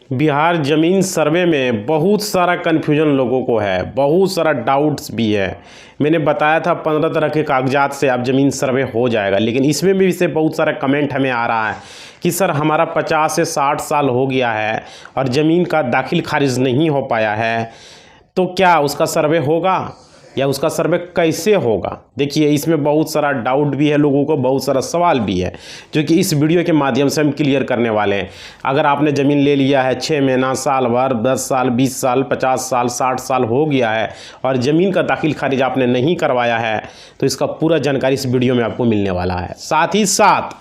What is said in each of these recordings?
बिहार ज़मीन सर्वे में बहुत सारा कन्फ्यूजन लोगों को है, बहुत सारा डाउट्स भी है। मैंने बताया था 15 तरह के कागजात से आप ज़मीन सर्वे हो जाएगा, लेकिन इसमें भी से बहुत सारा कमेंट हमें आ रहा है कि सर हमारा 50 से 60 साल हो गया है और ज़मीन का दाखिल खारिज नहीं हो पाया है, तो क्या उसका सर्वे होगा या उसका सर्वे कैसे होगा। देखिए, इसमें बहुत सारा डाउट भी है लोगों को, बहुत सारा सवाल भी है जो कि इस वीडियो के माध्यम से हम क्लियर करने वाले हैं। अगर आपने ज़मीन ले लिया है 6 महीना, साल भर, 10 साल, 20 साल, 50 साल, 60 साल हो गया है और ज़मीन का दाखिल खारिज आपने नहीं करवाया है, तो इसका पूरा जानकारी इस वीडियो में आपको मिलने वाला है। साथ ही साथ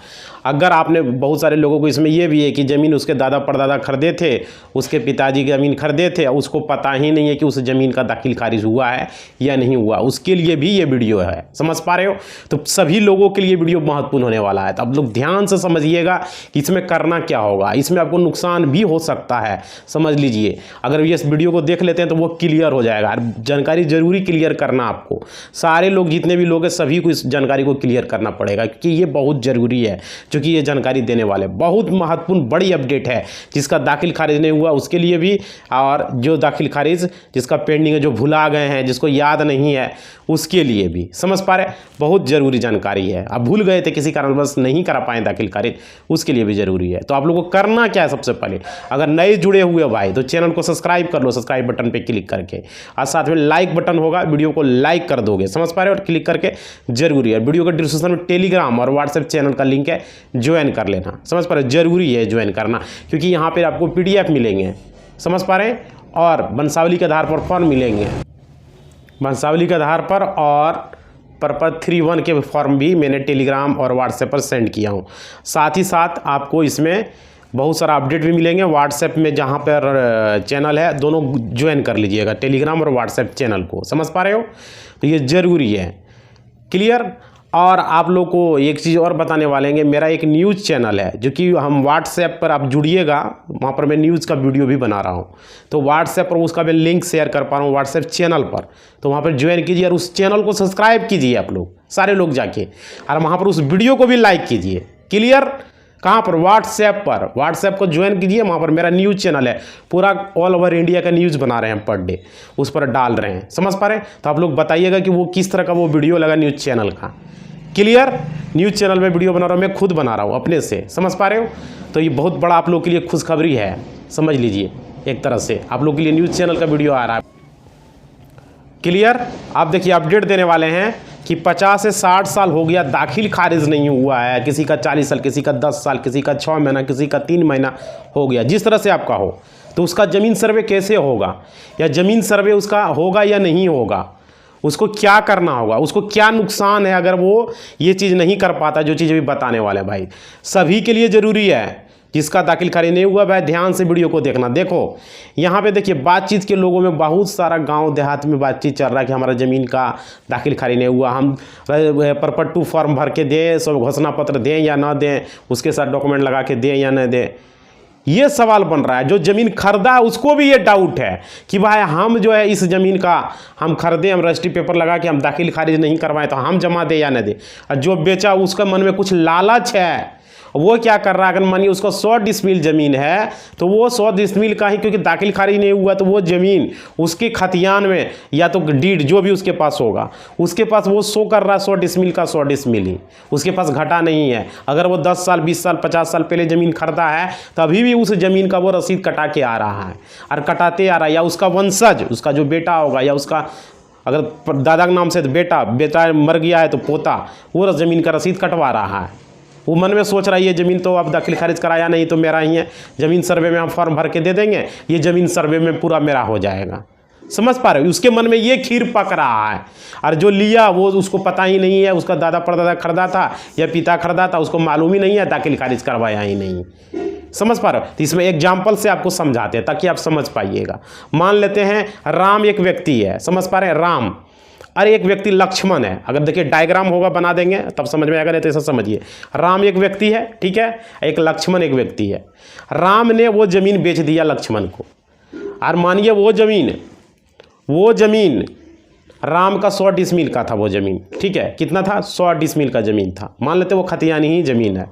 अगर आपने, बहुत सारे लोगों को इसमें यह भी है कि ज़मीन उसके दादा परदादा खरीदे थे, उसके पिताजी की ज़मीन खरीदे थे, उसको पता ही नहीं है कि उस ज़मीन का दाखिल खारिज हुआ है या नहीं हुआ, उसके लिए भी ये वीडियो है। समझ पा रहे हो? तो सभी लोगों के लिए वीडियो महत्वपूर्ण होने वाला है, तो आप लोग ध्यान से समझिएगा कि इसमें करना क्या होगा। इसमें आपको नुकसान भी हो सकता है, समझ लीजिए। अगर ये इस वीडियो को देख लेते हैं तो वो क्लियर हो जाएगा। जानकारी जरूरी क्लियर करना, आपको सारे लोग, जितने भी लोग हैं, सभी को इस जानकारी को क्लियर करना पड़ेगा, क्योंकि ये बहुत ज़रूरी है। क्योंकि ये जानकारी देने वाले बहुत महत्वपूर्ण बड़ी अपडेट है, जिसका दाखिल खारिज नहीं हुआ उसके लिए भी, और जो दाखिल खारिज जिसका पेंडिंग है, जो भुला गए हैं, जिसको याद नहीं है, उसके लिए भी। समझ पा रहे? बहुत ज़रूरी जानकारी है। आप भूल गए थे, किसी कारणवश नहीं करा पाए दाखिल खारिज, उसके लिए भी ज़रूरी है। तो आप लोगों को करना क्या है, सबसे पहले अगर नए जुड़े हुए भाई तो चैनल को सब्सक्राइब कर लो, सब्सक्राइब बटन पर क्लिक करके, और साथ में लाइक बटन होगा, वीडियो को लाइक कर दोगे। समझ पा रहे हो? और क्लिक करके जरूरी है। वीडियो के डिस्क्रिप्शन में टेलीग्राम और व्हाट्सएप चैनल का लिंक है, ज्वाइन कर लेना। समझ पा रहे? जरूरी है ज्वाइन करना, क्योंकि यहाँ पे आपको PDF मिलेंगे। समझ पा रहे हैं? और वंशावली के आधार पर फॉर्म मिलेंगे, वंशावली के आधार पर, और पर्पज 3.1 के फॉर्म भी मैंने टेलीग्राम और व्हाट्सएप पर सेंड किया हूँ। साथ ही साथ आपको इसमें बहुत सारा अपडेट भी मिलेंगे। व्हाट्सएप में जहाँ पर चैनल है, दोनों ज्वाइन कर लीजिएगा, टेलीग्राम और व्हाट्सएप चैनल को। समझ पा रहे हो? तो ये ज़रूरी है। क्लियर? और आप लोग को एक चीज़ और बताने वाले हैं, मेरा एक न्यूज़ चैनल है, जो कि हम व्हाट्सएप पर, आप जुड़िएगा, वहाँ पर मैं न्यूज़ का वीडियो भी बना रहा हूँ। तो व्हाट्सएप पर उसका मैं लिंक शेयर कर पा रहा हूँ व्हाट्सएप चैनल पर, तो वहाँ पर ज्वाइन कीजिए और उस चैनल को सब्सक्राइब कीजिए आप लोग, सारे लोग जाके, और वहाँ पर उस वीडियो को भी लाइक कीजिए। क्लियर? कहाँ पर? व्हाट्सएप पर। व्हाट्सएप को ज्वाइन कीजिए, वहाँ पर मेरा न्यूज़ चैनल है, पूरा ऑल ओवर इंडिया का न्यूज़ बना रहे हैं पर डे, उस पर डाल रहे हैं। समझ पा रहे हैं? तो आप लोग बताइएगा कि वो किस तरह का वो वीडियो लगा न्यूज़ चैनल का। क्लियर? न्यूज़ चैनल में वीडियो बना रहा हूँ, मैं खुद बना रहा हूँ अपने से। समझ पा रहे हो? तो ये बहुत बड़ा आप लोग के लिए खुशखबरी है, समझ लीजिए। एक तरह से आप लोग के लिए न्यूज़ चैनल का वीडियो आ रहा है। क्लियर? आप देखिए, अपडेट देने वाले हैं कि 50 से 60 साल हो गया, दाखिल खारिज नहीं हुआ है। किसी का 40 साल, किसी का 10 साल, किसी का 6 महीना, किसी का 3 महीना हो गया। जिस तरह से आपका हो, तो उसका ज़मीन सर्वे कैसे होगा, या ज़मीन सर्वे उसका होगा या नहीं होगा, उसको क्या करना होगा, उसको क्या नुकसान है अगर वो ये चीज़ नहीं कर पाता, जो चीज़ अभी बताने वाले हैं भाई, सभी के लिए ज़रूरी है। जिसका दाखिल खारिज नहीं हुआ भाई, ध्यान से वीडियो को देखना। देखो यहाँ पे देखिए, बातचीत के लोगों में बहुत सारा गांव देहात में बातचीत चल रहा है कि हमारा ज़मीन का दाखिल खारिज नहीं हुआ, हम पर्पज 2 फॉर्म भर के दें, सब घोषणा पत्र दें या ना दें, उसके साथ डॉक्यूमेंट लगा के दें या न दें। ये सवाल बन रहा है। जो ज़मीन खरीदा उसको भी ये डाउट है कि भाई हम जो है इस ज़मीन का हम खरीदें, हम रजिस्ट्री पेपर लगा के हम दाखिल खारिज नहीं करवाएं, तो हम जमा दें या न दें। और जो बेचा उसका मन में कुछ लालच है, वो क्या कर रहा है, अगर मानिए उसका 100 डिसमिल ज़मीन है, तो वो 100 डिसमिल का ही, क्योंकि दाखिल खारिज नहीं हुआ, तो वो ज़मीन उसके खतियान में, या तो डीड जो भी उसके पास होगा, उसके पास वो शो कर रहा है 100 डिसमिल का 100 डिसमिल ही, उसके पास घटा नहीं है। अगर वो 10 साल, 20 साल, 50 साल पहले ज़मीन खरीदा है, तो अभी भी उस ज़मीन का वो रसीद कटा के आ रहा है, और कटाते आ रहा है। या उसका वंशज, उसका जो बेटा होगा, या उसका अगर दादा के नाम से तो बेटा मर गया है तो पोता, वो ज़मीन का रसीद कटवा रहा है। वो मन में सोच रहा है ये ज़मीन तो अब दाखिल खारिज कराया नहीं तो मेरा ही है, ज़मीन सर्वे में हम फॉर्म भर के दे देंगे, ये ज़मीन सर्वे में पूरा मेरा हो जाएगा। समझ पा रहे हो? उसके मन में ये खीर पक रहा है, और जो लिया वो उसको पता ही नहीं है, उसका दादा परदादा खरीदा था या पिता खरीदा था, उसको मालूम ही नहीं है, दाखिल खारिज करवाया ही नहीं। समझ पा रहे हो? तो इसमें एग्जाम्पल से आपको समझाते हैं ताकि आप समझ पाइएगा। मान लेते हैं राम एक व्यक्ति है, समझ पा रहे हैं, राम, और एक व्यक्ति लक्ष्मण है। अगर देखिए डायग्राम होगा बना देंगे तब समझ में आएगा, नहीं तो ऐसा समझिए, राम एक व्यक्ति है, ठीक है, एक लक्ष्मण एक व्यक्ति है। राम ने वो ज़मीन बेच दिया लक्ष्मण को, और मानिए वो ज़मीन राम का 100 डिसमिल का था वो ज़मीन, ठीक है, कितना था, 100 डिसमिल का ज़मीन था, मान लेते वो खतियानी ही ज़मीन है।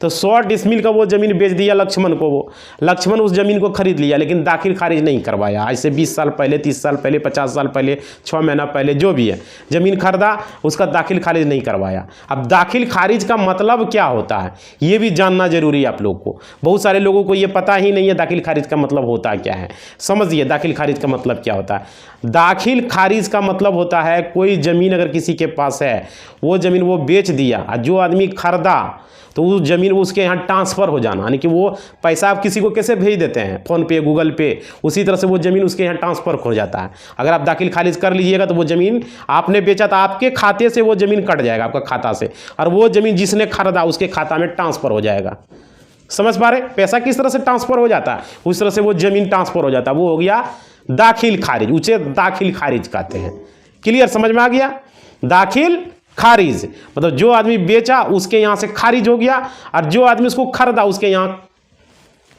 तो 100 डिसमिल का वो ज़मीन बेच दिया लक्ष्मण को, वो लक्ष्मण उस ज़मीन को खरीद लिया, लेकिन दाखिल खारिज नहीं करवाया। आज से 20 साल पहले, 30 साल पहले, 50 साल पहले, 6 महीना पहले, जो भी है ज़मीन खरीदा, उसका दाखिल खारिज नहीं करवाया। अब दाखिल खारिज का मतलब क्या होता है ये भी जानना जरूरी है आप लोग को। बहुत सारे लोगों को ये पता ही नहीं है दाखिल खारिज का मतलब होता क्या है। समझिए दाखिल खारिज का मतलब क्या होता है। दाखिल खारिज का मतलब होता है कोई ज़मीन अगर किसी के पास है, वो ज़मीन वो बेच दिया, और जो आदमी खरीदा तो उस ज़मीन उसके यहाँ ट्रांसफ़र हो जाना, यानी कि वो पैसा आप किसी को कैसे भेज देते हैं, फ़ोन पे, गूगल पे, उसी तरह से वो ज़मीन उसके यहाँ ट्रांसफ़र हो जाता है। अगर आप दाखिल खारिज कर लीजिएगा तो वो ज़मीन आपने बेचा था, आपके खाते से वो ज़मीन कट जाएगा, आपका खाता से, और वो ज़मीन जिसने खरीदा उसके खाता में ट्रांसफ़र हो जाएगा। समझ पा रहे, पैसा किस तरह से ट्रांसफ़र हो जाता है, उस तरह से वो ज़मीन ट्रांसफ़र हो जाता है, वो हो गया दाखिल खारिज, उसे दाखिल खारिज कहते हैं। क्लियर, समझ में आ गया। दाखिल खारिज मतलब जो आदमी बेचा उसके यहाँ से खारिज हो गया, और जो आदमी उसको खरीदा उसके यहाँ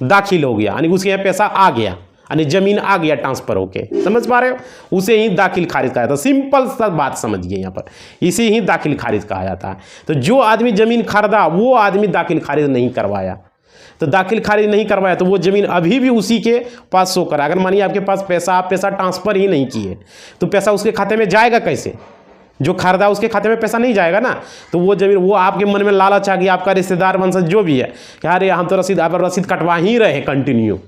दाखिल हो गया, यानी उसके यहाँ पैसा आ गया, यानी ज़मीन आ गया ट्रांसफ़र होके। समझ पा रहे हो, उसे ही दाखिल खारिज कहा जाता है। सिंपल सा बात समझिए यहाँ पर, इसे ही दाखिल खारिज कहा जाता है। तो जो आदमी ज़मीन खरीदा वो आदमी दाखिल खारिज नहीं करवाया, तो दाखिल खारिज नहीं करवाया तो वो ज़मीन अभी भी उसी के पास शो करा। अगर मानिए आपके पास पैसा, आप पैसा ट्रांसफ़र ही नहीं किए तो पैसा उसके खाते में जाएगा कैसे, जो खरीदा उसके खाते में पैसा नहीं जाएगा ना। तो वो ज़मीन, वो आपके मन में लालच आ गया, आपका रिश्तेदार वंशज जो भी है, यार हम तो रसीद, आप रसीद कटवा ही रहे हैं कंटिन्यू,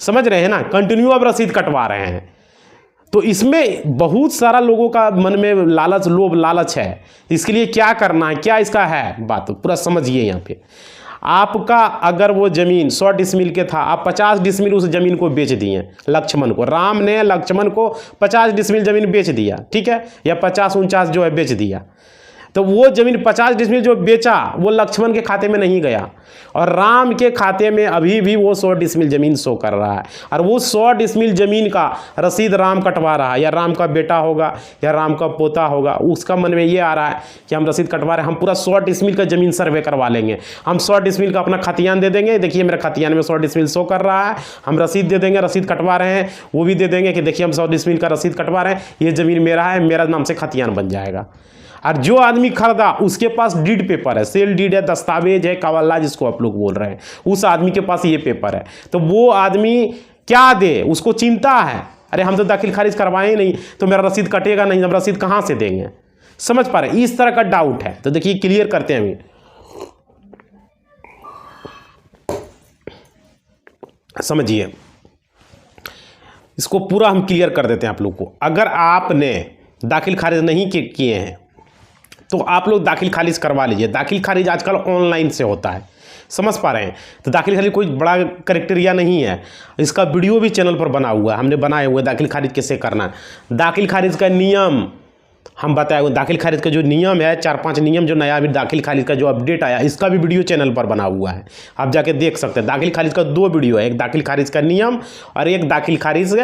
समझ रहे हैं ना, कंटिन्यू अब रसीद कटवा रहे हैं। तो इसमें बहुत सारा लोगों का मन में लालच, लोभ लालच है। इसके लिए क्या करना है, क्या इसका है बात, पूरा समझिए यहाँ पे। आपका अगर वो ज़मीन 100 डिसमिल के था, आप 50 डिसमिल उस ज़मीन को बेच दिए लक्ष्मण को, राम ने लक्ष्मण को 50 डिसमिल ज़मीन बेच दिया, ठीक है, या 50-49 जो है बेच दिया। तो वो ज़मीन 50 डिसमिल जो बेचा वो लक्ष्मण के खाते में नहीं गया, और राम के खाते में अभी भी वो 100 डिसमिल ज़मीन शो कर रहा है, और वो 100 डिसमिल ज़मीन का रसीद राम कटवा रहा है, या राम का बेटा होगा या राम का पोता होगा, उसका मन में ये आ रहा है कि हम रसीद कटवा रहे हैं, हम पूरा 100 डिसमिल का ज़मीन सर्वे करवा लेंगे, हम 100 डिसमिल का अपना खतियान दे देंगे, देखिए मेरा खतियान में 100 डिसमिल शो कर रहा है, हम रसीद दे देंगे, रसीद कटवा रहे हैं, वो भी दे देंगे कि देखिए हम 100 डिसमिल का रसीद कटवा रहे हैं, ये ज़मीन मेरा है, मेरा नाम से खतियान बन जाएगा। और जो आदमी खरीदा उसके पास डीड पेपर है, सेल डीड है, दस्तावेज है, कवल्ला जिसको आप लोग बोल रहे हैं, उस आदमी के पास ये पेपर है। तो वो आदमी क्या दे, उसको चिंता है, अरे हम तो दाखिल खारिज करवाए नहीं तो मेरा रसीद कटेगा नहीं, हम रसीद कहाँ से देंगे। समझ पा रहे, इस तरह का डाउट है। तो देखिए क्लियर करते हैं हम, समझिए इसको पूरा हम क्लियर कर देते हैं आप लोग को। अगर आपने दाखिल खारिज नहीं किए हैं तो आप लोग दाखिल खारिज करवा लीजिए। दाखिल खारिज आजकल ऑनलाइन से होता है, समझ पा रहे हैं। तो दाखिल खारिज कोई बड़ा क्राइटेरिया नहीं है, इसका वीडियो भी चैनल पर बना हुआ है, हमने बनाए हुए दाखिल खारिज कैसे करना है। दाखिल खारिज का नियम हम बताए हुए, दाखिल खारिज का जो नियम है, 4-5 नियम जो नया अभी दाखिल खारिज का जो अपडेट आया, इसका भी वीडियो चैनल पर बना हुआ है, आप जाके देख सकते हैं। दाखिल खारिज का 2 वीडियो है, एक दाखिल खारिज का नियम और एक दाखिल खारिज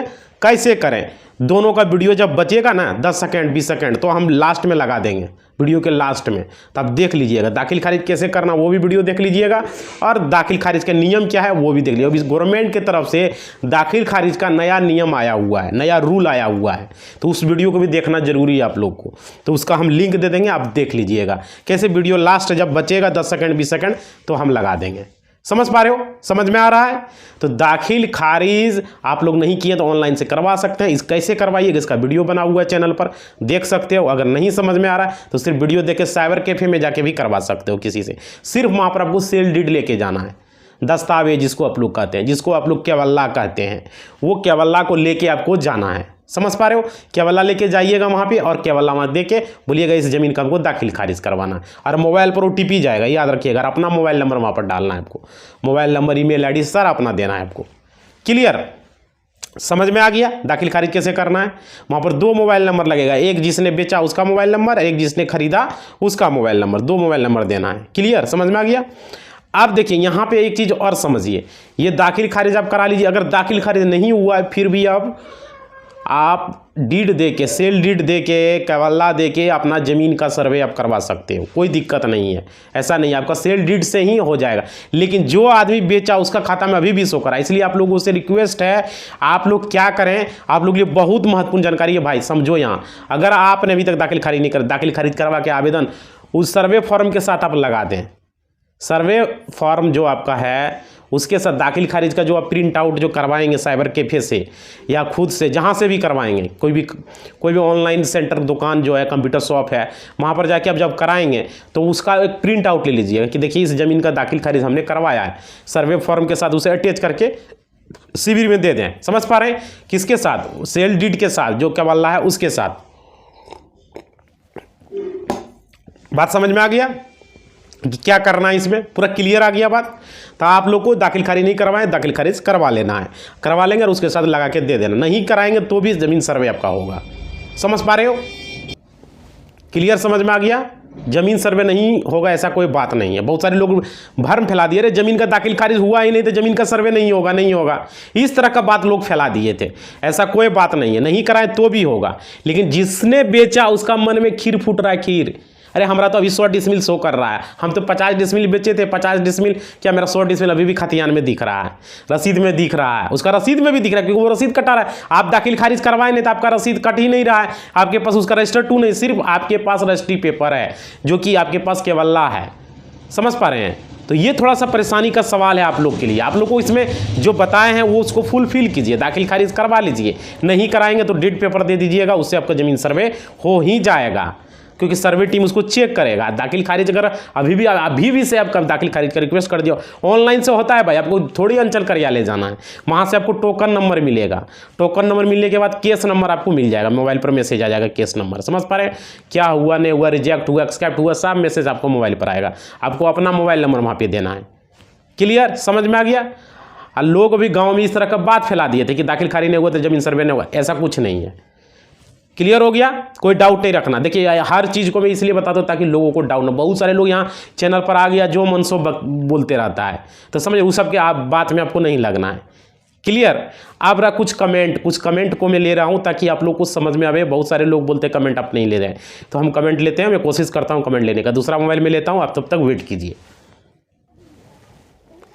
कैसे करें। दोनों का वीडियो जब बचेगा ना 10 सेकंड 20 सेकंड तो हम लास्ट में लगा देंगे, वीडियो के लास्ट में, तब देख लीजिएगा। दाखिल खारिज कैसे करना वो भी वीडियो देख लीजिएगा, और दाखिल खारिज का नियम क्या है वो भी देख लीजिएगा। अभी गवर्नमेंट की तरफ से दाखिल खारिज का नया नियम आया हुआ है, नया रूल आया हुआ है, तो उस वीडियो को भी देखना जरूरी है आप लोग को। तो उसका हम लिंक दे देंगे, आप देख लीजिएगा कैसे वीडियो लास्ट जब बचेगा 10 सेकंड 20 सेकंड तो हम लगा देंगे। समझ पा रहे हो, समझ में आ रहा है। तो दाखिल खारिज आप लोग नहीं किए तो ऑनलाइन से करवा सकते हैं। इस कैसे करवाइएगा इसका वीडियो बना हुआ है चैनल पर, देख सकते हो। अगर नहीं समझ में आ रहा है तो सिर्फ वीडियो देख के साइबर कैफे में जाके भी करवा सकते हो किसी से। सिर्फ वहाँ पर आपको सेल डीड लेके जाना है, दस्तावेज जिसको आप लोग कहते हैं, जिसको आप लोग केवल्ला कहते हैं, वो केवल्ला को लेके आपको जाना है। समझ पा रहे हो, केवल्ला लेके जाइएगा वहाँ पे, और केवल्ला वहाँ दे के बोलिएगा इस ज़मीन का हमको दाखिल खारिज करवाना है। और मोबाइल पर OTP जाएगा, याद रखिएगा, अपना मोबाइल नंबर वहाँ पर डालना है आपको, मोबाइल नंबर ईमेल ID सारा अपना देना है आपको। क्लियर, समझ में आ गया दाखिल खारिज कैसे करना है। वहाँ पर 2 मोबाइल नंबर लगेगा, एक जिसने बेचा उसका मोबाइल नंबर, एक जिसने खरीदा उसका मोबाइल नंबर, 2 मोबाइल नंबर देना है। क्लियर, समझ में आ गया। अब देखिए यहाँ पे एक चीज़ और समझिए, ये दाखिल खारिज आप करा लीजिए। अगर दाखिल खारिज नहीं हुआ है फिर भी अब आप डीड दे के, सेल डीड दे के, कवल्ला दे के अपना ज़मीन का सर्वे आप करवा सकते हो, कोई दिक्कत नहीं है। ऐसा नहीं, आपका सेल डीड से ही हो जाएगा। लेकिन जो आदमी बेचा उसका खाता में अभी भी शो करा। इसलिए आप लोगों से रिक्वेस्ट है, आप लोग क्या करें, आप लोग के लिए बहुत महत्वपूर्ण जानकारी है भाई, समझो यहाँ। अगर आपने अभी तक दाखिल खारिज नहीं कर, दाखिल खारिज करवा के आवेदन उस सर्वे फॉर्म के साथ आप लगा दें। सर्वे फॉर्म जो आपका है उसके साथ दाखिल खारिज का जो आप प्रिंट आउट जो करवाएंगे साइबर कैफ़े से या खुद से, जहाँ से भी करवाएंगे, कोई भी ऑनलाइन सेंटर, दुकान जो है, कंप्यूटर शॉप है, वहाँ पर जाके आप जब कराएंगे तो उसका एक प्रिंट आउट ले लीजिएगा कि देखिए इस ज़मीन का दाखिल खारिज हमने करवाया है। सर्वे फॉर्म के साथ उसे अटैच करके शिविर में दे दें। समझ पा रहे हैं? किसके साथ? सेल डीड के साथ, जो कवल्ला है उसके साथ। बात समझ में आ गया कि क्या करना है? इसमें पूरा क्लियर आ गया बात। तो आप लोग को दाखिल खारिज नहीं करवाएं, दाखिल खारिज करवा लेना है, करवा लेंगे और उसके साथ लगा के दे देना। नहीं कराएंगे तो भी ज़मीन सर्वे आपका होगा। समझ पा रहे हो? क्लियर समझ में आ गया? ज़मीन सर्वे नहीं होगा ऐसा कोई बात नहीं है। बहुत सारे लोग भ्रम फैला दिए, अरे ज़मीन का दाखिल खारिज हुआ ही नहीं तो ज़मीन का सर्वे नहीं होगा, नहीं होगा, इस तरह का बात लोग फैला दिए थे। ऐसा कोई बात नहीं है, नहीं कराएं तो भी होगा। लेकिन जिसने बेचा उसका मन में खीर फूट रहा है, खीर। अरे हमारा तो अभी 100 डिसमिल शो कर रहा है, हम तो 50 डिसमिल बेचे थे, 50 डिसमिल क्या मेरा 100 डिसमिल अभी भी खतियान में दिख रहा है, रसीद में दिख रहा है, उसका रसीद में भी दिख रहा है क्योंकि वो रसीद कटा रहा है। आप दाखिल खारिज करवाए नहीं तो आपका रसीद कट ही नहीं रहा है, आपके पास उसका रजिस्टर 2 नहीं, सिर्फ आपके पास रजिस्ट्री पेपर है जो कि आपके पास केवल्ला है। समझ पा रहे हैं? तो ये थोड़ा सा परेशानी का सवाल है आप लोग के लिए। आप लोग को इसमें जो बताए हैं वो उसको फुलफिल कीजिए, दाखिल खारिज करवा लीजिए। नहीं कराएंगे तो डीड पेपर दे दीजिएगा, उससे आपका ज़मीन सर्वे हो ही जाएगा क्योंकि सर्वे टीम उसको चेक करेगा। दाखिल खारिज अगर अभी भी से आपका दाखिल खारिज का रिक्वेस्ट कर दिया, ऑनलाइन से होता है भाई, आपको थोड़ी अंचल कार्यालय जाना है, वहाँ से आपको टोकन नंबर मिलेगा। टोकन नंबर मिलने के बाद केस नंबर आपको मिल जाएगा, मोबाइल पर मैसेज आ जाएगा केस नंबर। समझ पा रहे हैं? क्या हुआ, नहीं हुआ, रिजेक्ट हुआ, एक्सेप्ट हुआ, सब मैसेज आपको मोबाइल पर आएगा। आपको अपना मोबाइल नंबर वहाँ पर देना है। क्लियर समझ में आ गया? लोग अभी गाँव में इस तरह का बात फैला दिए थे कि दाखिल खारिज नहीं हुआ तो ज़मीन सर्वे नहीं हुआ, ऐसा कुछ नहीं है। क्लियर हो गया? कोई डाउट नहीं रखना। देखिए हर चीज़ को मैं इसलिए बताता हूँ ताकि लोगों को डाउट ना। बहुत सारे लोग यहाँ चैनल पर आ गया जो मन सो बोलते रहता है, तो समझे उस सब के आप बात में आपको नहीं लगना है। क्लियर? अब रहा कुछ कमेंट को मैं ले रहा हूँ ताकि आप लोग को समझ में आवे। बहुत सारे लोग बोलते हैं कमेंट आप नहीं ले रहे हैं, तो हम कमेंट लेते हैं। मैं कोशिश करता हूँ कमेंट लेने का, दूसरा मोबाइल में लेता हूँ, आप तब तक वेट कीजिए।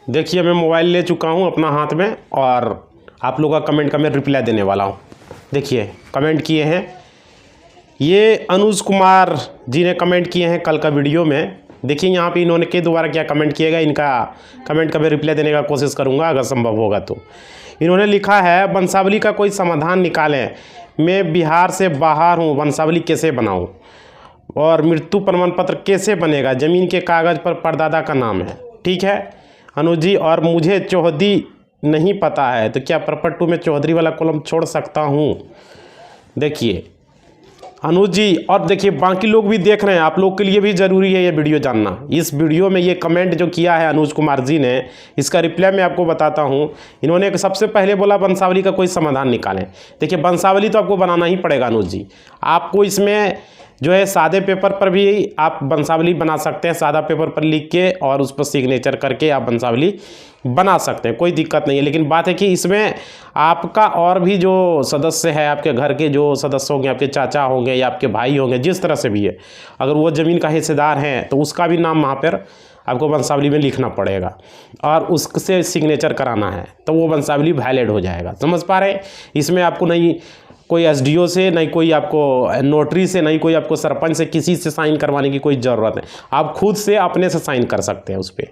देखिए मैं मोबाइल ले चुका हूँ अपना हाथ में और आप लोग का कमेंट का मैं रिप्लाई देने वाला हूँ। देखिए कमेंट किए हैं, ये अनुज कुमार जी ने कमेंट किए हैं कल का वीडियो में। देखिए यहाँ पे इन्होंने के दोबारा क्या कमेंट किएगा, इनका कमेंट का मैं रिप्लाई देने का कोशिश करूँगा अगर संभव होगा तो। इन्होंने लिखा है वंशावली का कोई समाधान निकालें, मैं बिहार से बाहर हूँ, वंशावली कैसे बनाऊँ और मृत्यु प्रमाण पत्र कैसे बनेगा, ज़मीन के कागज़ पर परदादा का नाम है। ठीक है अनुज जी, और मुझे चौधरी नहीं पता है तो क्या प्रॉपर्टी 2 में चौधरी वाला कॉलम छोड़ सकता हूँ? देखिए अनुज जी, और देखिए बाकी लोग भी देख रहे हैं, आप लोग के लिए भी ज़रूरी है ये वीडियो जानना। इस वीडियो में ये कमेंट जो किया है अनुज कुमार जी ने, इसका रिप्लाई मैं आपको बताता हूँ। इन्होंने सबसे पहले बोला वंशावली का कोई समाधान निकालें। देखिए वंशावली तो आपको बनाना ही पड़ेगा अनुज जी। आपको इसमें जो है सादे पेपर पर भी आप वंशावली बना सकते हैं, सादा पेपर पर लिख के और उस पर सिग्नेचर करके आप वंशावली बना सकते हैं, कोई दिक्कत नहीं है। लेकिन बात है कि इसमें आपका और भी जो सदस्य है, आपके घर के जो सदस्य होंगे, आपके चाचा होंगे या आपके भाई होंगे, जिस तरह से भी है, अगर वो ज़मीन का हिस्सेदार हैं तो उसका भी नाम वहाँ पर आपको वंशावली में लिखना पड़ेगा और उससे सिग्नेचर कराना है, तो वो वंशावली वैलिड हो जाएगा। समझ पा रहे हैं? इसमें आपको नहीं कोई एसडीओ से, नहीं कोई आपको नोटरी से, नहीं कोई आपको सरपंच से, किसी से साइन करवाने की कोई ज़रूरत नहीं। आप खुद से अपने से साइन कर सकते हैं उस पर।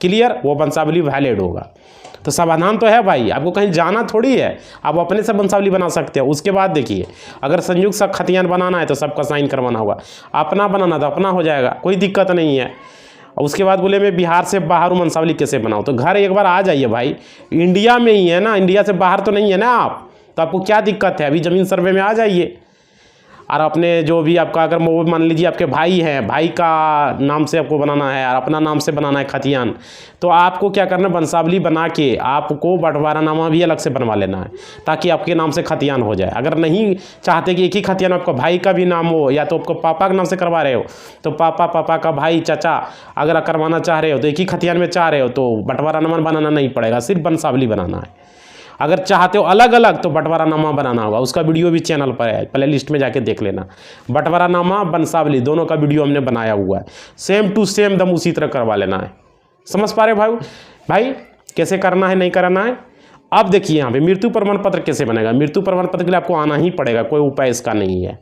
क्लियर? वो वंशावली वैलिड होगा। तो समाधान तो है भाई, आपको कहीं जाना थोड़ी है, आप अपने से वंशावली बना सकते हैं। उसके बाद देखिए अगर संयुक्त सब खतियान बनाना है तो सबका साइन करवाना होगा, अपना बनाना तो अपना हो जाएगा, कोई दिक्कत नहीं है। उसके बाद बोले मैं बिहार से बाहर हूँ, वंशावली कैसे बनाऊँ? तो घर एक बार आ जाइए भाई, इंडिया में ही है ना, इंडिया से बाहर तो नहीं है ना आप, तो आपको क्या दिक्कत है? अभी ज़मीन सर्वे में आ जाइए और अपने जो भी आपका, अगर मान लीजिए आपके भाई हैं, भाई का नाम से आपको बनाना है और अपना नाम से बनाना है खतियान, तो आपको क्या करना है, वंशावली बना के आपको बंटवारानामा भी अलग से बनवा लेना है ताकि आपके नाम से खतियान हो जाए। अगर नहीं चाहते कि एक ही खतियान आपका भाई का भी नाम हो, या तो आपको पापा के नाम से करवा रहे हो तो पापा का भाई, चाचा अगर करवाना चाह रहे हो तो एक ही खतियान में चाह रहे हो तो बंटवारानामा बनाना नहीं पड़ेगा, सिर्फ वंशावली बनाना है। अगर चाहते हो अलग अलग तो बंटवारानामा बनाना होगा, उसका वीडियो भी चैनल पर है, प्ले लिस्ट में जाके देख लेना। बंटवारानामा वंशावली दोनों का वीडियो हमने बनाया हुआ है, सेम टू सेम दम उसी तरह करवा लेना है। समझ पा रहे भाई कैसे करना है नहीं करना है। अब देखिए यहाँ पे मृत्यु प्रमाण पत्र कैसे बनेगा। मृत्यु प्रमाण पत्र के लिए आपको आना ही पड़ेगा, कोई उपाय इसका नहीं है।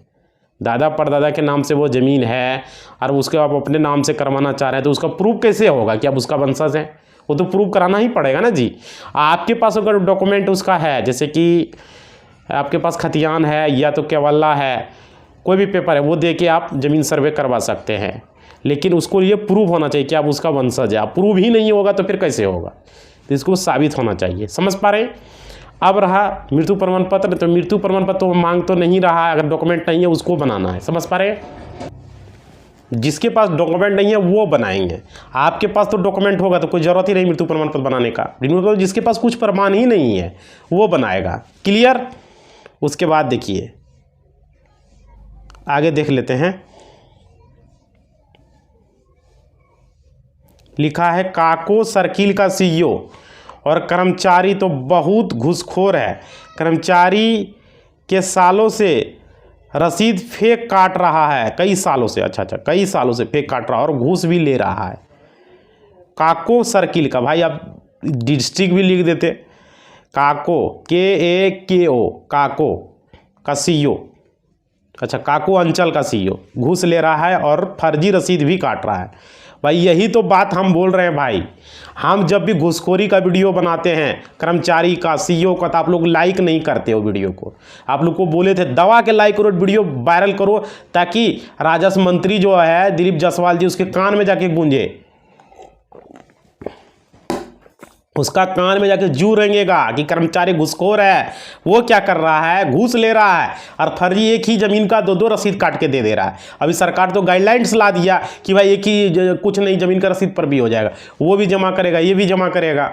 दादा परदादा के नाम से वो ज़मीन है और उसके आप अपने नाम से करवाना चाह रहे हैं तो उसका प्रूफ कैसे होगा कि आप उसका वंशज है? वो तो प्रूफ कराना ही पड़ेगा ना जी। आपके पास अगर डॉक्यूमेंट उसका है, जैसे कि आपके पास खतियान है या तो केवल्ला है, कोई भी पेपर है, वो दे के आप ज़मीन सर्वे करवा सकते हैं, लेकिन उसको ये प्रूफ होना चाहिए कि आप उसका वंशज है। आप प्रूफ ही नहीं होगा तो फिर कैसे होगा? तो इसको साबित होना चाहिए। समझ पा रहे हैं? अब रहा मृत्यु प्रमाण पत्र, तो मृत्यु प्रमाण पत्र तो मांग तो नहीं रहा है, अगर डॉक्यूमेंट नहीं है उसको बनाना है। समझ पा रहे हैं? जिसके पास डॉक्यूमेंट नहीं है वो बनाएंगे। आपके पास तो डॉक्यूमेंट होगा तो कोई ज़रूरत ही नहीं मृत्यु प्रमाण पत्र बनाने का। तो जिसके पास कुछ प्रमाण ही नहीं है वो बनाएगा। क्लियर? उसके बाद देखिए आगे देख लेते हैं। लिखा है काको सर्किल का सीईओ और कर्मचारी तो बहुत घूसखोर है, कर्मचारी के सालों से रसीद फेक काट रहा है, कई सालों से। अच्छा कई सालों से फेक काट रहा है और घूस भी ले रहा है। काको सर्किल का, भाई आप डिस्ट्रिक्ट भी लिख देते, काको KAKO काको का सीईओ। अच्छा काको अंचल का सीईओ घूस ले रहा है और फर्जी रसीद भी काट रहा है। भाई यही तो बात हम बोल रहे हैं भाई। हम जब भी घूसखोरी का वीडियो बनाते हैं, कर्मचारी का, सीईओ का, तो आप लोग लाइक नहीं करते हो वीडियो को। आप लोग को बोले थे दबा के लाइक करो, वीडियो वायरल करो, ताकि राजस्व मंत्री जो है दिलीप जायसवाल जी, उसके कान में जाके गूंजे, उसका कान में जाके जू रेंगेगा कि कर्मचारी घूसखोर है, वो क्या कर रहा है, घूस ले रहा है और फर्जी एक ही ज़मीन का दो रसीद काट के दे दे रहा है। अभी सरकार तो गाइडलाइंस ला दिया कि भाई एक ही कुछ नहीं ज़मीन का रसीद पर भी हो जाएगा, वो भी जमा करेगा, ये भी जमा करेगा।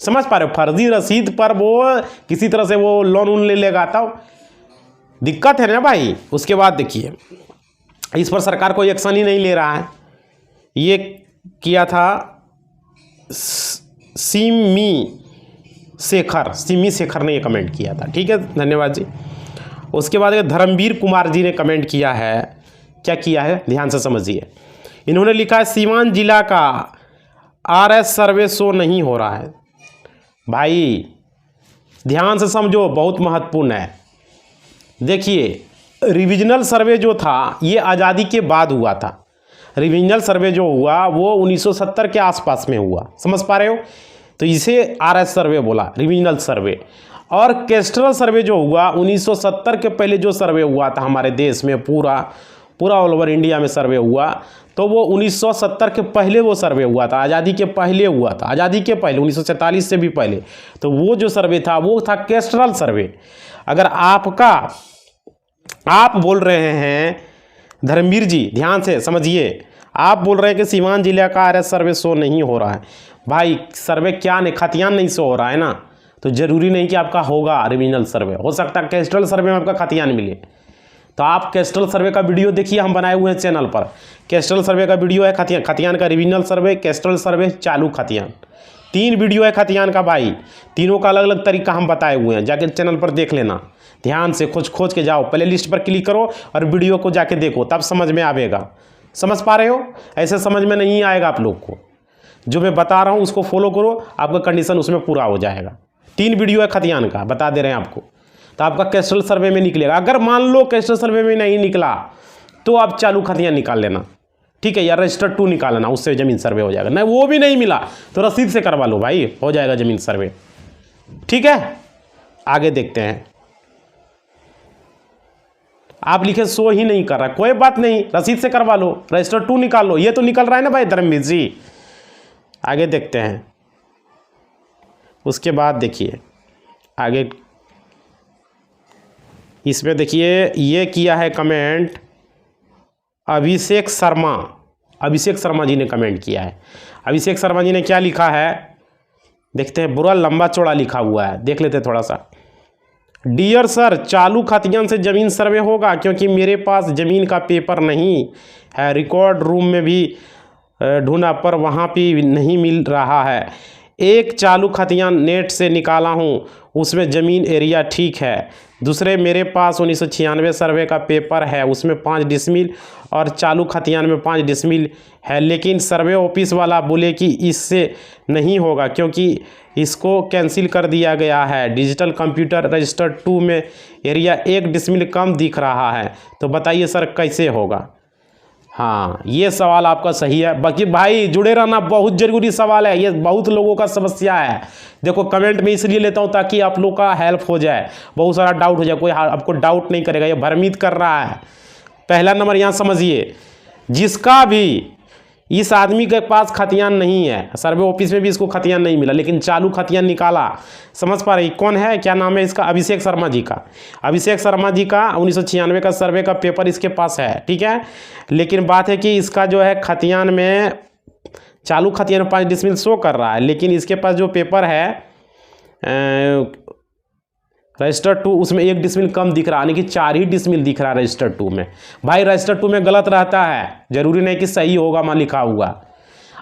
समझ पा रहे हो? फर्जी रसीद पर वो किसी तरह से वो लोन ले लेगा, तब दिक्कत है ना भाई। उसके बाद देखिए इस पर सरकार कोई एक्शन ही नहीं ले रहा है। ये किया था सिमी शेखर ने ये कमेंट किया था। ठीक है, धन्यवाद जी। उसके बाद धर्मवीर कुमार जी ने कमेंट किया है। क्या किया है ध्यान से समझिए। इन्होंने लिखा है सीवान जिला का RS सर्वे शो नहीं हो रहा है। भाई ध्यान से समझो, बहुत महत्वपूर्ण है। देखिए रिविजनल सर्वे जो था ये आज़ादी के बाद हुआ था। रिविजनल सर्वे जो हुआ वो 1970 के आसपास में हुआ। समझ पा रहे हो? तो इसे RS सर्वे बोला, रिविजनल सर्वे। और कैस्ट्रल सर्वे जो हुआ 1970 के पहले जो सर्वे हुआ था हमारे देश में, पूरा ऑल ओवर इंडिया में सर्वे हुआ, तो वो 1970 के पहले वो सर्वे हुआ था, आज़ादी के पहले हुआ था, आज़ादी के पहले 1947 से भी पहले। तो वो जो सर्वे था वो था कैस्ट्रल सर्वे। अगर आप बोल रहे हैं धर्मवीर जी, ध्यान से समझिए, आप बोल रहे हैं कि सीवान जिले का RS सर्वे शो नहीं हो रहा है। भाई सर्वे क्या नहीं, खतियान नहीं शो हो रहा है ना, तो ज़रूरी नहीं कि आपका होगा रिविजनल सर्वे। हो सकता है कैस्ट्रल सर्वे में आपका खतियान मिले। तो आप कैस्ट्रल सर्वे का वीडियो देखिए, हम बनाए हुए हैं चैनल पर। कैस्ट्रल सर्वे का वीडियो है, खतियान का रिविजनल सर्वे, कैस्ट्रल सर्वे, चालू खतियान, 3 वीडियो है खतियान का भाई। तीनों का अलग अलग तरीका हम बताए हुए हैं, जाके चैनल पर देख लेना। ध्यान से खोज के जाओ, प्ले लिस्ट पर क्लिक करो और वीडियो को जाके देखो, तब समझ में आएगा। समझ पा रहे हो? ऐसे समझ में नहीं आएगा आप लोग को। जो मैं बता रहा हूँ उसको फॉलो करो, आपका कंडीशन उसमें पूरा हो जाएगा। 3 वीडियो है खतियान का, बता दे रहे हैं आपको, तो आपका कैस्ट्रल सर्वे में निकलेगा। अगर मान लो कैस्ट्रल सर्वे में नहीं निकला तो आप चालू खतियान निकाल लेना, ठीक है, या रजिस्टर 2 निकाल लेना, उससे ज़मीन सर्वे हो जाएगा। नहीं वो भी नहीं मिला तो रसीद से करवा लो भाई, हो जाएगा ज़मीन सर्वे। ठीक है, आगे देखते हैं। आप लिखे शो ही नहीं कर रहा, कोई बात नहीं, रसीद से करवा लो, रजिस्टर 2 निकाल लो। ये तो निकल रहा है ना भाई धर्मवीर जी। आगे देखते हैं। उसके बाद देखिए आगे, इसमें देखिए ये किया है कमेंट अभिषेक शर्मा जी ने कमेंट किया है। अभिषेक शर्मा जी ने क्या लिखा है देखते हैं, बुरा लंबा चौड़ा लिखा हुआ है, देख लेते हैं थोड़ा सा। डियर सर, चालू खतियान से ज़मीन सर्वे होगा क्योंकि मेरे पास ज़मीन का पेपर नहीं है, रिकॉर्ड रूम में भी ढूंढा पर वहाँ भी नहीं मिल रहा है। एक चालू खतियान नेट से निकाला हूँ, उसमें ज़मीन एरिया ठीक है। दूसरे मेरे पास 1996 सर्वे का पेपर है, उसमें 5 डिसमिल और चालू खतियान में 5 डिसमिल है, लेकिन सर्वे ऑफिस वाला बोले कि इससे नहीं होगा क्योंकि इसको कैंसिल कर दिया गया है। डिजिटल कंप्यूटर रजिस्टर 2 में एरिया 1 डिसमिल कम दिख रहा है, तो बताइए सर कैसे होगा। हाँ, ये सवाल आपका सही है। बाकी भाई जुड़े रहना बहुत ज़रूरी सवाल है, ये बहुत लोगों का समस्या है। देखो कमेंट में इसलिए लेता हूँ ताकि आप लोग का हेल्प हो जाए, बहुत सारा डाउट हो जाए, कोई आपको डाउट नहीं करेगा, ये भ्रमित कर रहा है। पहला नंबर यहाँ समझिए, जिसका भी इस आदमी के पास खतियान नहीं है, सर्वे ऑफिस में भी इसको खतियान नहीं मिला, लेकिन चालू खतियान निकाला। समझ पा रही कौन है, क्या नाम है इसका? अभिषेक शर्मा जी का। अभिषेक शर्मा जी का 1996 का सर्वे का पेपर इसके पास है, ठीक है। लेकिन बात है कि इसका जो है खतियान में, चालू खतियान में 5 डिसमिल शो कर रहा है, लेकिन इसके पास जो पेपर है रजिस्टर 2 उसमें 1 डिसमिल कम दिख रहा है, यानी कि 4 ही डिसमिल दिख रहा है रजिस्टर 2 में। भाई रजिस्टर 2 में गलत रहता है, जरूरी नहीं कि सही होगा वहाँ लिखा हुआ।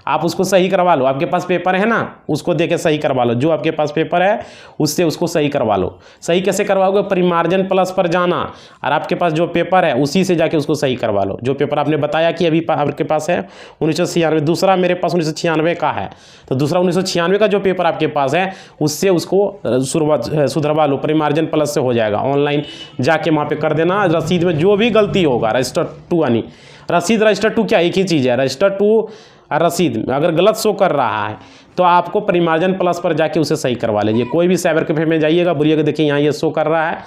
आप उसको सही करवा लो, आपके पास पेपर है ना, उसको देके सही करवा लो। जो आपके पास पेपर है उससे उसको सही करवा लो। सही कैसे करवाओगे? परिमार्जन प्लस पर जाना और आपके पास जो पेपर है उसी से जाके उसको सही करवा लो। जो पेपर आपने बताया कि अभी आपके पास है 1996, दूसरा मेरे पास 1996 का है, तो दूसरा 1996 का जो पेपर आपके पास है उससे उसको सुधरवा लो, परिमार्जन प्लस से हो जाएगा। ऑनलाइन जाके वहाँ पर कर देना। रसीद में जो भी गलती होगा, रजिस्टर 2 यानी रसीद रजिस्टर 2 क्या एक ही चीज़ है। रजिस्टर 2 और रसीद अगर गलत शो कर रहा है तो आपको परिमार्जन प्लस पर जाके उसे सही करवा लीजिए। कोई भी साइबर कैफे में जाइएगा, बोलिएगा देखिए यहाँ ये शो कर रहा है,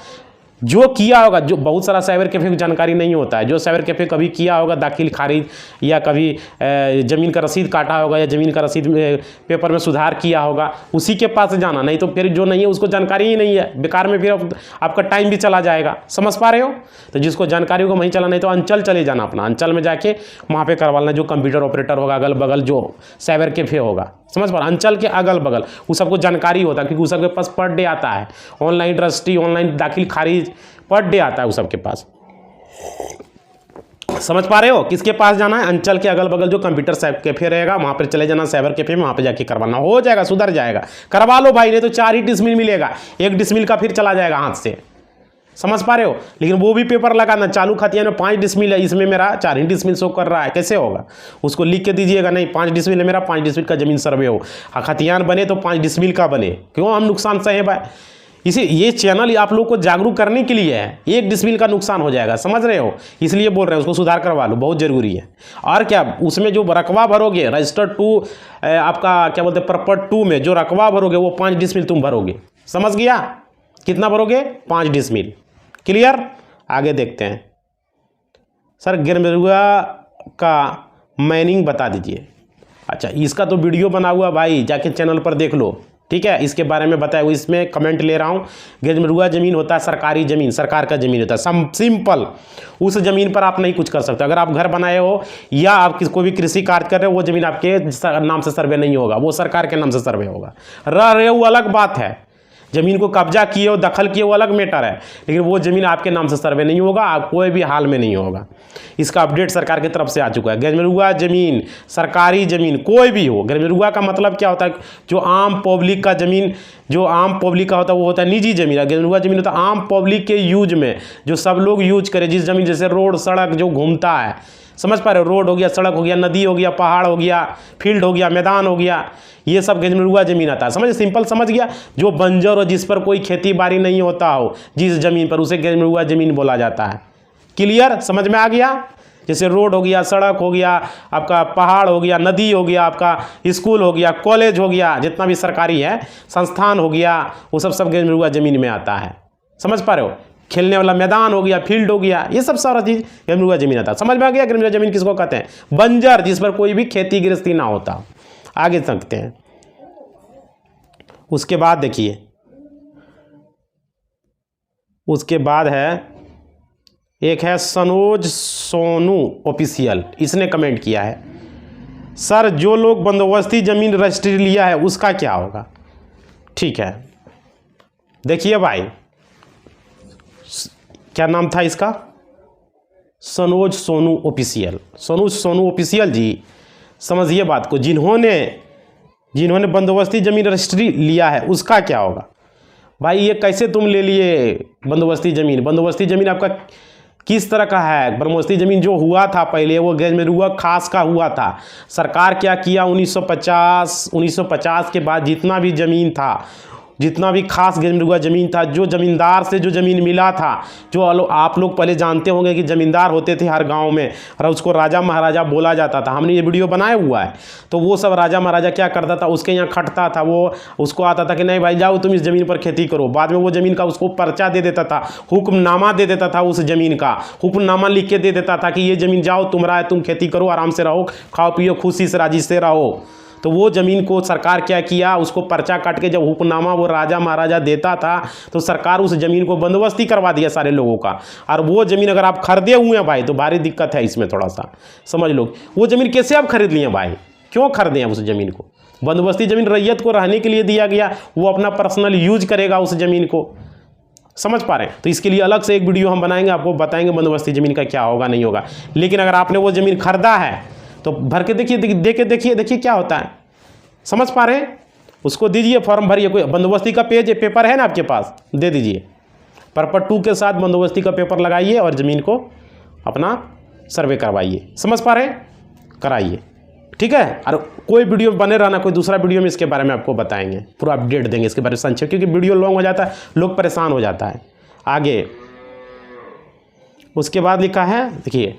जो किया होगा। जो बहुत सारा साइबर कैफे की जानकारी नहीं होता है, जो साइबर कैफे कभी किया होगा दाखिल खारिज, या कभी ज़मीन का रसीद काटा होगा, या ज़मीन का रसीद में पेपर में सुधार किया होगा, उसी के पास जाना। नहीं तो फिर जो नहीं है उसको जानकारी ही नहीं है, बेकार में फिर आपका टाइम भी चला जाएगा। समझ पा रहे हो? तो जिसको जानकारी होगा वहीं चला, नहीं तो अंचल चले जाना, अपना अंचल में जाके वहाँ पर करवा लेना। जो कंप्यूटर ऑपरेटर होगा अगल बगल, जो साइबर कैफे होगा, समझ पा, अंचल के अगल बगल उस सबको जानकारी होता है, क्योंकि उस सबके पास पर डे आता है ऑनलाइन रजिस्ट्री, ऑनलाइन दाखिल खारिज पर डे आता है उस सबके पास। समझ पा रहे हो? किसके पास जाना है? अंचल के अगल बगल जो कंप्यूटर कैफे रहेगा वहाँ पर चले जाना, साइबर कैफे में, वहाँ पे जाके करवाना। हो जाएगा, सुधर जाएगा, करवा लो भाई। नहीं तो 4 ही डिसमिल मिलेगा, 1 डिसमिल का फिर चला जाएगा हाथ से। समझ पा रहे हो? लेकिन वो भी पेपर लगाना, चालू खतियान में 5 डिसमिल है, इसमें मेरा 4 ही डिसमिल शो कर रहा है, कैसे होगा? उसको लिख के दीजिएगा, नहीं 5 डिसमिल है मेरा, 5 डिसमिल का ज़मीन सर्वे हो। खतियान बने तो 5 डिसमिल का बने, क्यों हम नुकसान सहे भाई? इसी ये चैनल आप लोग को जागरूक करने के लिए है। 1 डिसमिल का नुकसान हो जाएगा, समझ रहे हो? इसलिए बोल रहे हैं उसको सुधार करवा लो, बहुत ज़रूरी है। और क्या उसमें जो रकबा भरोगे रजिस्टर 2 आपका क्या बोलते हैं प्रॉपर 2 में जो रकबा भरोगे वो 5 डिसमिल तुम भरोगे। समझ गया? कितना भरोगे? 5 डिसमिल। क्लियर? आगे देखते हैं। सर गिरमरुआ का मैनिंग बता दीजिए। अच्छा, इसका तो वीडियो बना हुआ भाई, जाके चैनल पर देख लो, ठीक है। इसके बारे में बताया हुआ, इसमें कमेंट ले रहा हूँ। गिरमरुआ ज़मीन होता है सरकारी ज़मीन, सरकार का ज़मीन होता है, सिंपल। उस ज़मीन पर आप नहीं कुछ कर सकते। अगर आप घर बनाए हो या आप कोई भी कृषि कार्य कर रहे हो, वो ज़मीन आपके नाम से सर्वे नहीं होगा, वो सरकार के नाम से सर्वे होगा। रह रहे हो अलग बात है, ज़मीन को कब्जा किए हो, दखल किए हो, अलग मैटर है, लेकिन वो ज़मीन आपके नाम से सर्वे नहीं होगा, आप कोई भी हाल में नहीं होगा। इसका अपडेट सरकार की तरफ से आ चुका है। गिरमरुआ ज़मीन, सरकारी ज़मीन कोई भी हो, गिरमरुआ का मतलब क्या होता है? जो आम पब्लिक का ज़मीन, जो आम पब्लिक का होता है वो होता है निजी ज़मीन। गिरमरुआ ज़मीन होता है आम पब्लिक के यूज में, जो सब लोग यूज करें, जिस ज़मीन जैसे रोड सड़क जो घूमता है, समझ पा रहे हो? रोड हो गया, सड़क हो गया, नदी हो गया, पहाड़ हो गया, फील्ड हो गया, मैदान हो गया, ये सब गिरमरुआ ज़मीन आता है। समझ, सिंपल समझ गया? जो बंजर हो, जिस पर कोई खेती बाड़ी नहीं होता हो, जिस ज़मीन पर, उसे गिरमरुआ ज़मीन बोला जाता है। क्लियर? समझ में आ गया? जैसे रोड हो गया, सड़क हो गया, आपका पहाड़ हो गया, नदी हो गया, आपका स्कूल हो गया, कॉलेज हो गया, जितना भी सरकारी है, संस्थान हो गया, वो सब गिरमरुआ ज़मीन में आता है। समझ पा रहे हो? खेलने वाला मैदान हो गया, फील्ड हो गया, ये सब सारा चीज़ गिरमरुआ ज़मीन आता है। समझ में आ गया? गिरमरुआ ज़मीन किसको कहते हैं? बंजर, जिस पर कोई भी खेती गृहस्थी ना होता। आगे चलते हैं। उसके बाद देखिए, उसके बाद है एक है सनोज सोनू ऑफिशियल, इसने कमेंट किया है, सर जो लोग बंदोबस्ती ज़मीन रजिस्ट्री लिया है उसका क्या होगा? ठीक है, देखिए भाई, क्या नाम था इसका? सनोज सोनू ऑफिशियल। सनोज सोनू ऑफिशियल जी, समझिए बात को, जिन्होंने जिन्होंने बंदोबस्ती ज़मीन रजिस्ट्री लिया है उसका क्या होगा? भाई ये कैसे तुम ले लिए बंदोबस्ती ज़मीन? बंदोबस्ती ज़मीन आपका किस तरह का है? बंदोबस्ती ज़मीन जो हुआ था पहले वो गैरमरुआ खास का हुआ था। सरकार क्या किया 1950 के बाद जितना भी ज़मीन था, जितना भी खास गैरमरुआ ज़मीन था, जो ज़मींदार से जो ज़मीन मिला था, जो आप लोग पहले जानते होंगे कि ज़मींदार होते थे हर गांव में और उसको राजा महाराजा बोला जाता था। हमने ये वीडियो बनाया हुआ है। तो वो सब राजा महाराजा क्या करता था, उसके यहाँ खटता था, वो उसको आता था कि नहीं भाई जाओ तुम इस ज़मीन पर खेती करो। बाद में वो ज़मीन का उसको पर्चा दे देता था, हुक्मनामा दे देता था, उस ज़मीन का हुक्मनामा लिख के दे देता था कि ये ज़मीन जाओ तुम्हारा है, तुम खेती करो, आराम से रहो, खाओ पियो, खुशी से राजी से रहो। तो वो ज़मीन को सरकार क्या किया, उसको पर्चा काट के जब हुक्मनामा वो राजा महाराजा देता था तो सरकार उस ज़मीन को बंदोबस्ती करवा दिया सारे लोगों का। और वो ज़मीन अगर आप खरीदे हुए हैं भाई तो भारी दिक्कत है इसमें, थोड़ा सा समझ लो। वो ज़मीन कैसे आप खरीद लिए भाई, क्यों खरीदे उस ज़मीन को? बंदोबस्ती ज़मीन रैयत को रहने के लिए दिया गया, वो अपना पर्सनल यूज करेगा उस ज़मीन को, समझ पा रहे हैं? तो इसके लिए अलग से एक वीडियो हम बनाएंगे, आपको बताएंगे बंदोबस्ती ज़मीन का क्या होगा नहीं होगा। लेकिन अगर आपने वो ज़मीन खरीदा है तो भर के देखिए क्या होता है, समझ पा रहे हैं? उसको दीजिए, फॉर्म भरिए, कोई बंदोबस्ती का पेपर है ना आपके पास, दे दीजिए। पर्पट 2 के साथ बंदोबस्ती का पेपर लगाइए और ज़मीन को अपना सर्वे करवाइए, समझ पा रहे हैं? कराइए, ठीक है। और कोई वीडियो बने रहना, कोई दूसरा वीडियो में इसके बारे में आपको बताएंगे, पूरा अपडेट देंगे इसके बारे में संक्षेप, क्योंकि वीडियो लॉन्ग हो जाता है, लोग परेशान हो जाता है। आगे उसके बाद लिखा है, देखिए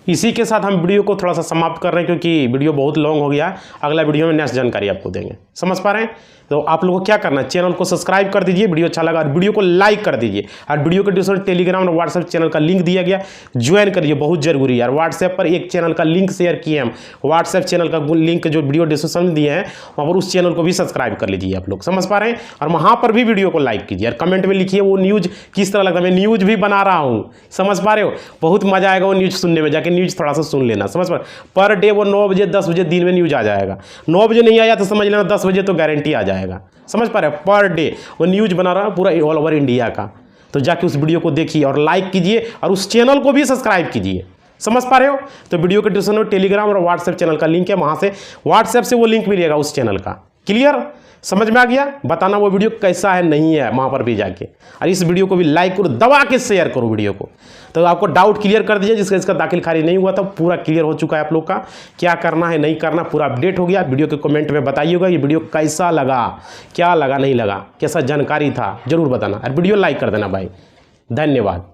इसी के साथ हम वीडियो को थोड़ा सा समाप्त कर रहे हैं क्योंकि वीडियो बहुत लॉन्ग हो गया। अगला वीडियो में नेक्स्ट जानकारी आपको देंगे, समझ पा रहे हैं? तो आप लोगों को क्या करना है, चैनल को सब्सक्राइब कर दीजिए, वीडियो अच्छा लगा और वीडियो को लाइक कर दीजिए। और वीडियो के डिस्क्रिप्शन टेलीग्राम और व्हाट्सएप चैनल का लिंक दिया गया, ज्वाइन करिए, बहुत जरूरी है यार। व्हाट्सएप पर एक चैनल का लिंक शेयर किए हम, व्हाट्सएप चैनल का लिंक जो वीडियो डिस्क्रिप्शन में दिए हैं वहाँ पर उस चैनल को भी सब्सक्राइब कर लीजिए आप लोग, समझ पा रहे हैं? और वहाँ पर भी वीडियो को लाइक कीजिए और कमेंट में लिखिए वो न्यूज़ किस तरह लगता है। मैं न्यूज़ भी बना रहा हूँ, समझ पा रहे हो? बहुत मजा आएगा वो न्यूज़ सुनने में, जाके न्यूज़ थोड़ा सा सुन लेना, समझ पा। पर डे वो 9 बजे 10 बजे दिन में न्यूज़ आ जाएगा। 9 बजे नहीं आया तो समझ लेना 10 बजे तो गारंटी आ जाएगा, समझ पा रहे हैं? पर डे वो न्यूज़ बना रहा है पूरा ऑल ओवर इंडिया का। तो जाके उस वीडियो को देखिए और लाइक कीजिए और उस चैनल को भी सब्सक्राइब कीजिए, समझ पा रहे हो? तो वीडियो के डिस्क्रिप्शन में टेलीग्राम और व्हाट्सएप चैनल का लिंक है, वहाँ से व्हाट्सएप से वो लिंक मिलेगा उस चैनल का। क्लियर, समझ में आ गया? बताना वो वीडियो कैसा है नहीं है वहाँ पर भी जाके, और इस वीडियो को भी लाइक करो, दबा के शेयर करो वीडियो को। तो आपको डाउट क्लियर कर दीजिए, जिसका इसका दाखिल खारिज नहीं हुआ था पूरा क्लियर हो चुका है आप लोग का, क्या करना है नहीं करना पूरा अपडेट हो गया। वीडियो के कमेंट में बताइएगा ये वीडियो कैसा लगा, क्या लगा नहीं लगा, कैसा जानकारी था, जरूर बताना और वीडियो लाइक कर देना भाई। धन्यवाद।